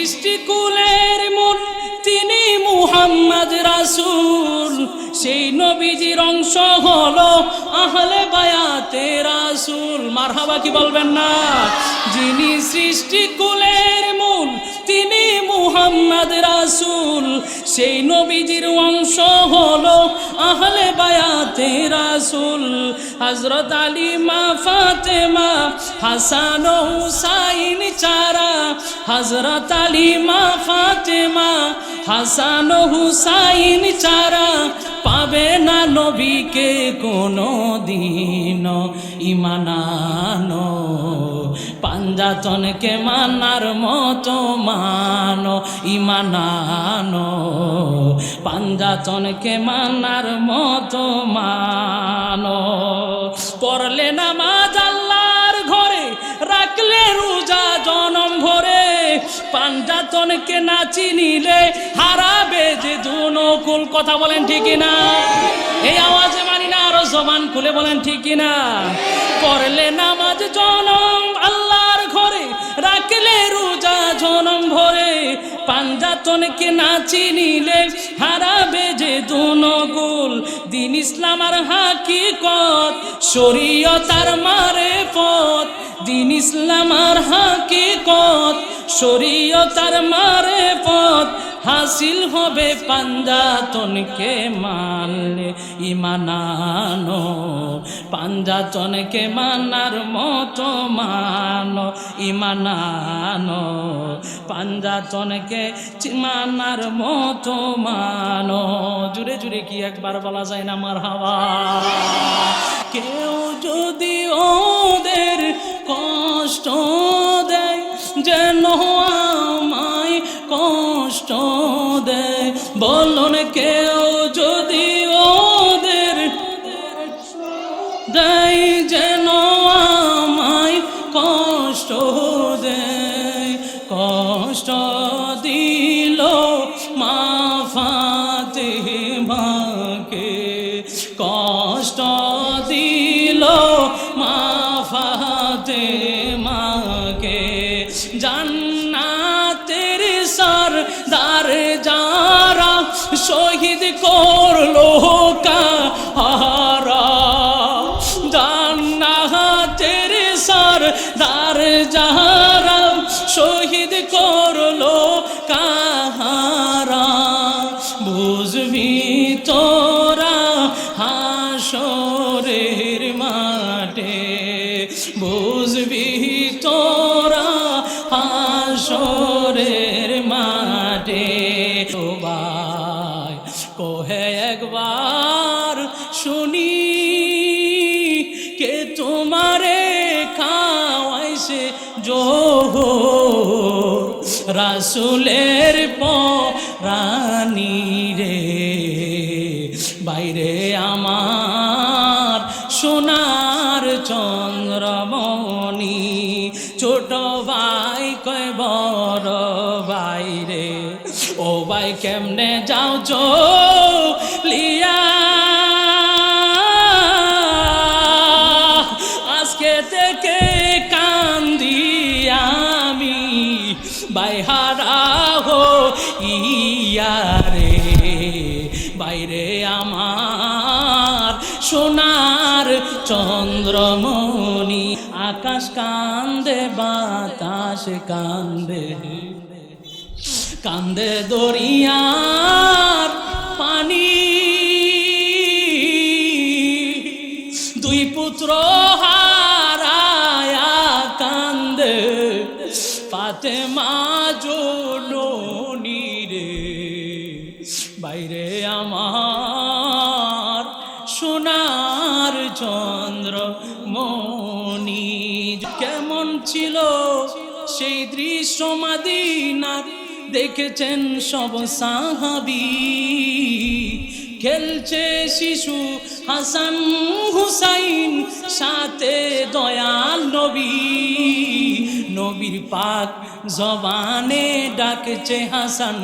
সৃষ্টিকুলের মূল তিনি মুহাম্মদ রাসূল, সেই নবীজির অংশ হলো আহলে বায়াতে রাসূল। মারহাবা কি বলবেন না? যিনি সৃষ্টিকুলের মূল তিনি মুহাম্মদ রাসূল, সেই নবীজির অংশ হলো আহলে বায়াতে রাসূল। হযরত আলী মা ফাতেমা হাসান ও হুসাইন চারা, হযরত আলী মা ফাতেমা হাসান ও হুসাইন চারা পাবে না নবীকে কোনো দিন ইমানানো। পাঞ্জাতনকে মানার মতো মানো ইমানানো, পাঞ্জাতনকে মানার মতো মানো। পড়লে নামাজ আল্লাহর ঘরে, রাখলে রোজা জনম ভরে, পাঞ্জাতনকে না চিনিলে হারাবে যে দুনকুল। কথা বলেন ঠিক না? এই আওয়াজে মানি না, আরো জবান খুলে বলেন ঠিক না? পড়লে নামাজ জনম আল্লাহর ঘরে, রাখলে রোজা জনম ভরে, পাঞ্জাতনকে না চিনিলে হারাবে যে দুনকুল। দিন ইসলাম আর হাকিকত, শরীয়ত আর মারেফত, দিন ইসলাম আর হাকিকত, শরীয়ত আর মারেফত হাসিল হবে পাঞ্জাতনকে মানলে ইমানানো। পাঞ্জাতনকে মানার মতো মানো ইমানানো, পাঞ্জাতনকে মানার মতো মানো। জুড়ে জুড়ে কি একবার বলা যায় না মারহাবা? কেউ যদি ওদের কষ্ট দেয়, যেন আমায় কষ্ট দেয়। বলুন কেউ যদি ওদের দেয়, যেন আমায় কষ্ট দেয়। কষ্ট দিল মা ফাতেমাকে, কষ্ট দিল মা ফাতেমাকে। জান্নাতের সরদার যারা শহীদ করলো কাহারা, জান্নাতের সরদার যারা শহীদ করলো কাহারা। বুঝবি তোরা হাসরের মাঠে, বুঝবি তোরা হাসরের মাঠে। ও ভাই কোহে একবার শুনি, কে তোমারে খাওয়াইছে জোহর, রাসূলের পরানি রে। বাইরে আমার সোনার চন্দ্রমণি, ছোট ভাই কয় বড় ভাই রে। ও ভাই কেমনে যাও চলিয়া, আজকে থেকে কান্দি আমি, ভাই হারা হো ইয়ারে। বাইরে আমার সোনার চন্দ্রমণি, আকাশ কান্দে বাতাস কান্দে, কান্দে দরিয়ার পানি। দুই পুত্র হারায়া কান্দে ফাতেমা জননী রে। বাইরে আমার সোনার চন্দ্রমণি। কেমন ছিল সেই দৃশ্য মদিনার, দেখেছেন সব সাহাবী। খেলছে শিশু হাসান হুসাইন, সাথে দয়াল নবী। নবীর পাক জবানে ডাকছে হাসান,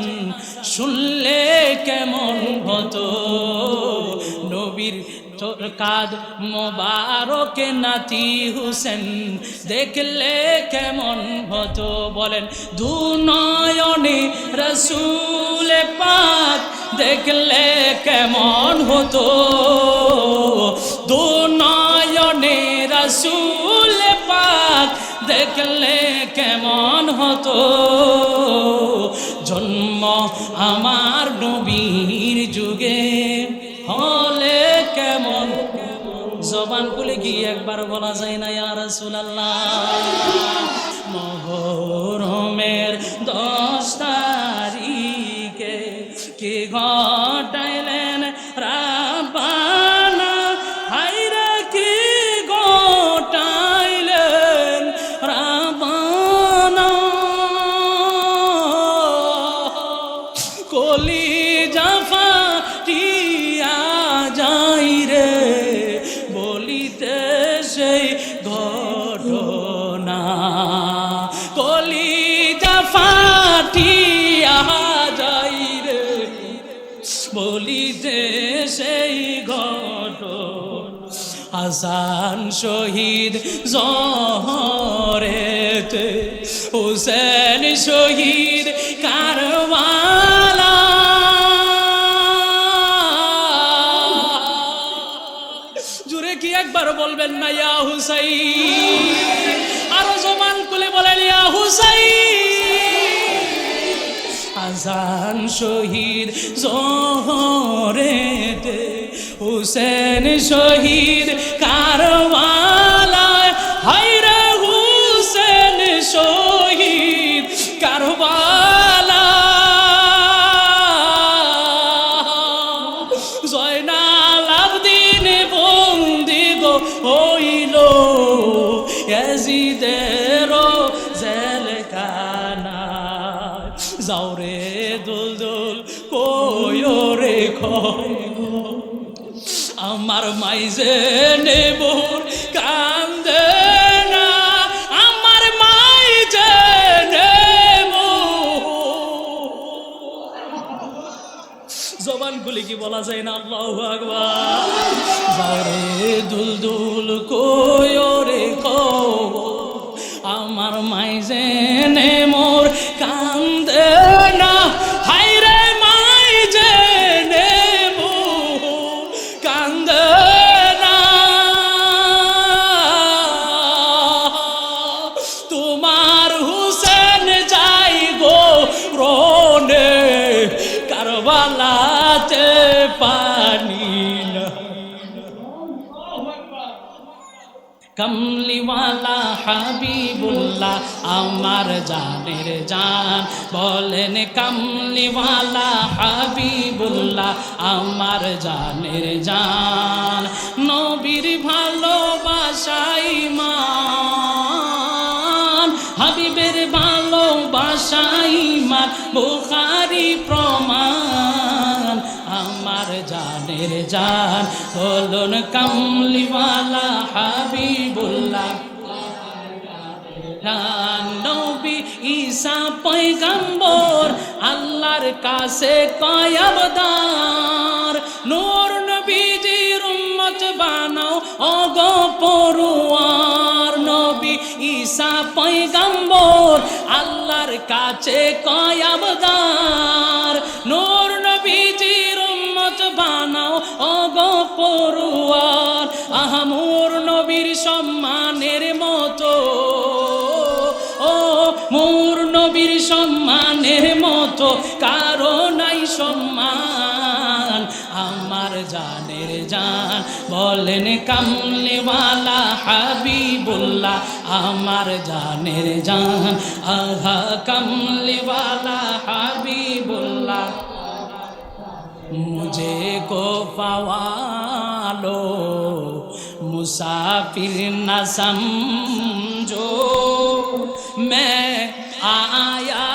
শুনলে কেমন হতো। নবীর কাদ মোবারক নাতি হুসেন দেখলে কেমন হতো বলেন দু নয়নে রসুল পাক দেখলে কেমন হতো দু নয়নে রসুল পাক দেখলে কেমন হতো জন্ম আমার নবীর যুগে হলে কেমন জবান খুলে কি একবার বলা যায় না ইয়া রাসূলুল্লাহ মুহররমের 10 তারিখে কি ঘটাইলেন রাব্বানা হায়রে কি ঘটাইলেন রাব্বানা কলিজা ফাটিয়া যাই রে বলিতে সেই ঘটনা কলিজা ফাটিয়া যাই রে বলিতে সেই ঘটনা হাসান শহীদ জহরেতে হুসেন শহীদ কারবালা জুড়ে কি একবার বলবেন না ইয়া হুসাইন আরো জবান খুলে বলেন ইয়া হুসাইন হাসান শহীদ জহরেতে হুসেন শহীদ কারবালা হায়রে হুসেন শহীদ কারবালা জয়নাল আবদিন বন্দি গো হইল ইয়াজিদের জেলখানা যাও রে দুলদুল কয়ো রে আমার মাইজে নেবুর কান্দে না আমার মাইজে নেবু জবান খুলে কি বলা যায় না আল্লাহু আকবার যাও রে দুলদুল কয়ো রে আমার মাইজে নেমোর কান্দে না হায়রে মাইজে নেবু কান্দে না তোমার হুসেন যাই গো রোনে কারবালাতে পানি না কমলিওয়ালা হাবিবুল্লাহ আমার জানের জান বলেন কমলিওয়ালা হাবিবুল্লাহ আমার জানের জান নবীর ভালোবাসাই মান হাবিবের ভালোবাসাই মান বুখারী প্রমাণ আমার জানের জান বলুন কমলিওয়ালা হাবিবুল্লাহ নবী ঈসা পয়গম্বর আল্লাহর কাছে কয় আবদার নূর নবীজির উম্মত বানাও ওগো পরওয়ার নবী ঈসা পয়গম্বর আল্লাহর কাছে কয় আবদার নূর নবীজির উম্মত বানাও ওগো পরওয়ার আহমুর নবীর সম্মানের মতো ও মোর নবীর সম্মানের মতো কারো নাই সম্মান আমার জানের জান বলেন কামলিওয়ালা হাবিবুল্লাহ আমার জানের জান আহা কামলিওয়ালা হাবিবুল্লাহ मुझे को पवालो मुसाफिर न समझो मैं आया